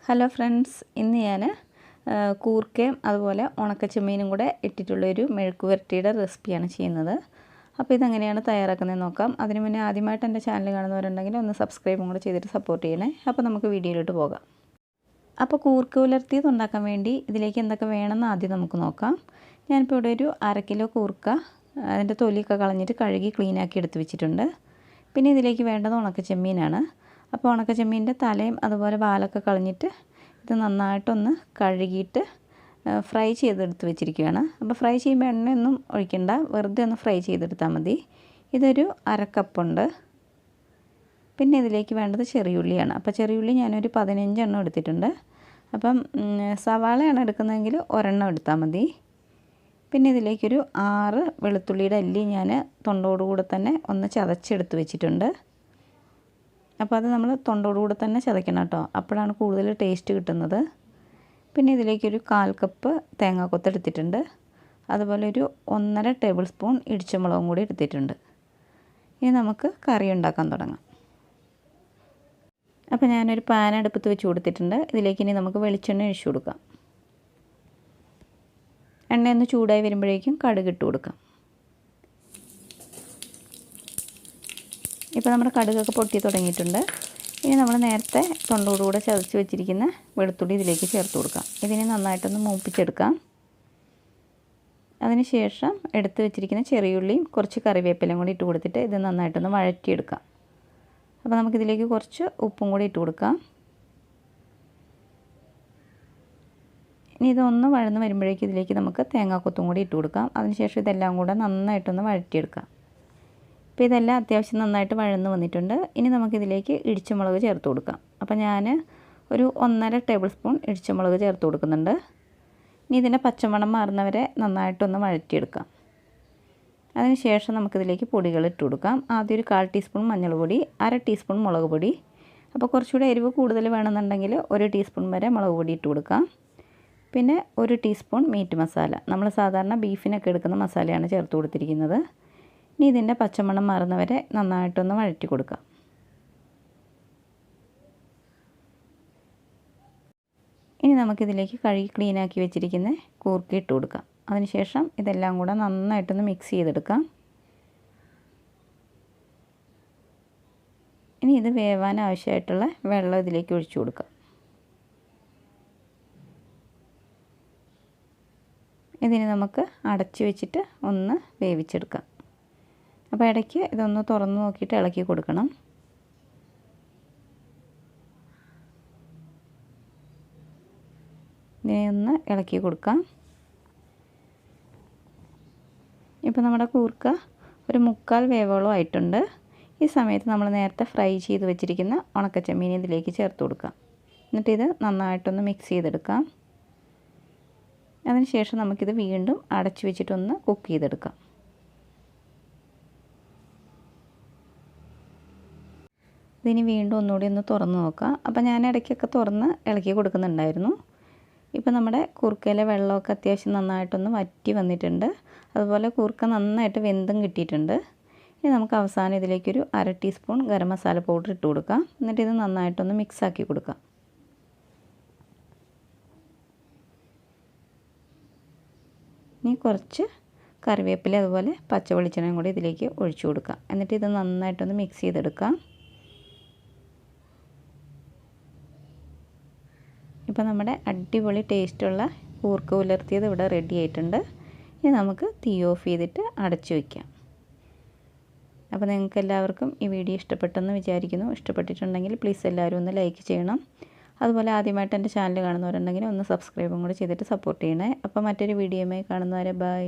Hello friends, ഇന്ന് ഞാൻ കൂർക്കയും അതുപോലെ ഉണക്കച്ചെമ്മീനും കൂടെ ഇട്ടിട്ടുള്ളൊരു മെഴുക്കുവരട്ടിയുടെ റെസിപ്പിയാണ് ചെയ്യുന്നത്. അപ്പോൾ ഇതെങ്ങനെയാണ് തയ്യാറാക്കുന്നത് നോക്കാം. അതിന് മുന്നേ ആദ്യമായിട്ട് എൻ്റെ ചാനൽ കാണുന്നവരുണ്ടെങ്കിൽ ഒന്ന് സബ്സ്ക്രൈബും കൂടെ ചെയ്തിട്ട് സപ്പോർട്ട് ചെയ്യണേ. അപ്പോൾ നമുക്ക് വീഡിയോയിലോട്ട് പോകാം. അപ്പോൾ കൂർക്ക ഉലർത്തിയത് ഉണ്ടാക്കാൻ വേണ്ടി ഇതിലേക്ക് എന്തൊക്കെ വേണമെന്ന് ആദ്യം നമുക്ക് നോക്കാം. ഞാനിപ്പോൾ ഇവിടെ ഒരു 1/2 കിലോ കൂർക്ക അതിൻ്റെ തൊലിയൊക്കെ കളഞ്ഞിട്ട് കഴുകി ക്ലീനാക്കി എടുത്ത് വെച്ചിട്ടുണ്ട്. പിന്നെ ഇതിലേക്ക് വേണ്ടത് ഉണക്കച്ചെമ്മീനാണ്. അപ്പോൾ ഉണക്കച്ചെമ്മീൻ്റെ തലയും അതുപോലെ വാലൊക്കെ കളഞ്ഞിട്ട് ഇത് നന്നായിട്ടൊന്ന് കഴുകിയിട്ട് ഫ്രൈ ചെയ്തെടുത്ത് വെച്ചിരിക്കുകയാണ്. അപ്പോൾ ഫ്രൈ ചെയ്യുമ്പോൾ എണ്ണയൊന്നും ഒഴിക്കണ്ട, വെറുതെ ഒന്ന് ഫ്രൈ ചെയ്തെടുത്താൽ മതി. ഇതൊരു 1/2 കപ്പുണ്ട്. പിന്നെ ഇതിലേക്ക് വേണ്ടത് ചെറിയുള്ളിയാണ്. അപ്പോൾ ചെറിയുള്ളി ഞാനൊരു 15 എണ്ണം എടുത്തിട്ടുണ്ട്. അപ്പം സവാളയാണ് എടുക്കുന്നതെങ്കിൽ ഒരെണ്ണം എടുത്താൽ മതി. പിന്നെ ഇതിലേക്കൊരു 6 വെളുത്തുള്ളിയുടെ അല്ലി ഞാൻ തൊണ്ടോടുകൂടെ തന്നെ ഒന്ന് ചതച്ചെടുത്ത് വെച്ചിട്ടുണ്ട്. അപ്പോൾ അത് നമ്മൾ തൊണ്ടോടുകൂടെ തന്നെ ചതയ്ക്കണം കേട്ടോ, അപ്പോഴാണ് കൂടുതൽ ടേസ്റ്റ് കിട്ടുന്നത്. പിന്നെ ഇതിലേക്കൊരു 1/4 കപ്പ് തേങ്ങാക്കൊത്ത് എടുത്തിട്ടുണ്ട്. അതുപോലെ ഒരു 1.5 ടേബിൾ സ്പൂൺ ഇടിച്ച മുളകും കൂടി എടുത്തിട്ടുണ്ട്. ഇനി നമുക്ക് കറി ഉണ്ടാക്കാൻ തുടങ്ങാം. അപ്പോൾ ഞാനൊരു പാൻ അടുപ്പത്ത് വെച്ച് കൊടുത്തിട്ടുണ്ട്. ഇതിലേക്ക് ഇനി നമുക്ക് വെളിച്ചെണ്ണ ഒഴിച്ചു കൊടുക്കാം. എണ്ണയൊന്ന് ചൂടായി വരുമ്പോഴേക്കും കടുക് ഇട്ട് കൊടുക്കാം. ഇപ്പോൾ നമ്മുടെ കടുകൊക്കെ പൊട്ടി തുടങ്ങിയിട്ടുണ്ട്. ഇനി നമ്മൾ നേരത്തെ തൊണ്ടോടുകൂടെ ചതച്ച് വെച്ചിരിക്കുന്ന വെളുത്തുള്ളി ഇതിലേക്ക് ചേർത്ത് കൊടുക്കാം. ഇതിനെ നന്നായിട്ടൊന്ന് മൂപ്പിച്ചെടുക്കാം. അതിന് ശേഷം എടുത്ത് വെച്ചിരിക്കുന്ന ചെറിയുള്ളിയും കുറച്ച് കറിവേപ്പിലയും കൂടി ഇട്ട് കൊടുത്തിട്ട് ഇത് നന്നായിട്ടൊന്ന് വഴറ്റിയെടുക്കാം. അപ്പോൾ നമുക്കിതിലേക്ക് കുറച്ച് ഉപ്പും കൂടി ഇട്ട് കൊടുക്കാം. ഇനി ഇതൊന്ന് വഴന്ന് വരുമ്പോഴേക്കും ഇതിലേക്ക് നമുക്ക് തേങ്ങാക്കൊത്തും കൂടി ഇട്ട് കൊടുക്കാം. അതിനുശേഷം ഇതെല്ലാം കൂടെ നന്നായിട്ടൊന്ന് വഴറ്റിയെടുക്കാം. അപ്പോൾ ഇതെല്ലാം അത്യാവശ്യം നന്നായിട്ട് വഴന്ന് വന്നിട്ടുണ്ട്. ഇനി നമുക്കിതിലേക്ക് ഇടിച്ച മുളക് ചേർത്ത് കൊടുക്കാം. അപ്പോൾ ഞാൻ ഒരു 1.5 ടേബിൾ സ്പൂൺ ഇടിച്ച മുളക് ചേർത്ത് കൊടുക്കുന്നുണ്ട്. ഇനി ഇതിൻ്റെ പച്ചമണം മാറുന്നവരെ നന്നായിട്ടൊന്ന് വഴറ്റിയെടുക്കാം. അതിനുശേഷം നമുക്കിതിലേക്ക് പൊടികൾ ഇട്ട് കൊടുക്കാം. ആദ്യം ഒരു 1/4 ടീസ്പൂൺ മഞ്ഞൾപ്പൊടി, 1/2 ടീസ്പൂൺ മുളക് പൊടി. അപ്പോൾ കുറച്ചുകൂടെ എരിവ് കൂടുതൽ വേണമെന്നുണ്ടെങ്കിൽ 1 ടീസ്പൂൺ വരെ മുളക് പൊടി ഇട്ട് കൊടുക്കാം. പിന്നെ 1 ടീസ്പൂൺ മീറ്റ് മസാല, നമ്മൾ സാധാരണ ബീഫിനൊക്കെ എടുക്കുന്ന മസാലയാണ് ചേർത്ത് കൊടുത്തിരിക്കുന്നത്. ഇനി ഇതിൻ്റെ പച്ചമണം മാറുന്നവരെ നന്നായിട്ടൊന്ന് വഴറ്റി കൊടുക്കാം. ഇനി നമുക്കിതിലേക്ക് കഴുകി ക്ലീനാക്കി വെച്ചിരിക്കുന്ന കൂർക്ക ഇട്ട് കൊടുക്കാം. അതിനുശേഷം ഇതെല്ലാം കൂടെ നന്നായിട്ടൊന്ന് മിക്സ് ചെയ്തെടുക്കാം. ഇനി ഇത് വേവാൻ ആവശ്യമായിട്ടുള്ള വെള്ളം ഇതിലേക്ക് ഒഴിച്ചു കൊടുക്കാം. ഇതിന് നമുക്ക് അടച്ചു വെച്ചിട്ട് ഒന്ന് വേവിച്ചെടുക്കാം. അപ്പോൾ ഇടയ്ക്ക് ഇതൊന്ന് തുറന്ന് നോക്കിയിട്ട് ഇളക്കി കൊടുക്കണം. ഇതിനെ ഒന്ന് ഇളക്കി കൊടുക്കാം. ഇപ്പോൾ നമ്മുടെ കൂർക്ക ഒരു 1/4 വേവോളം ആയിട്ടുണ്ട്. ഈ സമയത്ത് നമ്മൾ നേരത്തെ ഫ്രൈ ചെയ്ത് വെച്ചിരിക്കുന്ന ഉണക്കച്ചെമ്മീൻ ഇതിലേക്ക് ചേർത്ത് കൊടുക്കാം. എന്നിട്ട് ഇത് നന്നായിട്ടൊന്ന് മിക്സ് ചെയ്തെടുക്കാം. അതിനുശേഷം നമുക്കിത് വീണ്ടും അടച്ചു വെച്ചിട്ടൊന്ന് കുക്ക് ചെയ്തെടുക്കാം. ഇതിനി വീണ്ടും ഒന്നുകൂടി ഒന്ന് തുറന്ന് നോക്കാം. അപ്പോൾ ഞാൻ ഇടയ്ക്കൊക്കെ തുറന്ന് ഇളക്കി കൊടുക്കുന്നുണ്ടായിരുന്നു. ഇപ്പോൾ നമ്മുടെ കൂർക്കയിലെ വെള്ളമൊക്കെ അത്യാവശ്യം നന്നായിട്ടൊന്ന് വറ്റി വന്നിട്ടുണ്ട്. അതുപോലെ കൂർക്ക നന്നായിട്ട് വെന്തും കിട്ടിയിട്ടുണ്ട്. ഇനി നമുക്ക് അവസാനം ഇതിലേക്കൊരു 1/2 ടീസ്പൂൺ ഗരം മസാല പൗഡർ ഇട്ട് കൊടുക്കാം. എന്നിട്ട് ഇത് നന്നായിട്ടൊന്ന് മിക്സാക്കി കൊടുക്കാം. ഇനി കുറച്ച് കറിവേപ്പില അതുപോലെ പച്ച വെളിച്ചെണ്ണയും കൂടി ഇതിലേക്ക് ഒഴിച്ചു കൊടുക്കാം. എന്നിട്ട് ഇത് നന്നായിട്ടൊന്ന് മിക്സ് ചെയ്തെടുക്കാം. ഇപ്പോൾ നമ്മുടെ അടിപൊളി ടേസ്റ്റുള്ള കൂർക്ക ഉലർത്തിയത് ഇവിടെ റെഡി ആയിട്ടുണ്ട്. ഇനി നമുക്ക് തീ ഓഫ് ചെയ്തിട്ട് അടച്ചു വയ്ക്കാം. അപ്പോൾ നിങ്ങൾക്ക് എല്ലാവർക്കും ഈ വീഡിയോ ഇഷ്ടപ്പെട്ടെന്ന് വിചാരിക്കുന്നു. ഇഷ്ടപ്പെട്ടിട്ടുണ്ടെങ്കിൽ പ്ലീസ് എല്ലാവരും ഒന്ന് ലൈക്ക് ചെയ്യണം. അതുപോലെ ആദ്യമായിട്ട് എൻ്റെ ചാനൽ കാണുന്നവരുണ്ടെങ്കിൽ ഒന്ന് സബ്സ്ക്രൈബും കൂടി ചെയ്തിട്ട് സപ്പോർട്ട് ചെയ്യണേ. അപ്പോൾ മറ്റൊരു വീഡിയോയുമായി കാണുന്നവരെ ബൈ.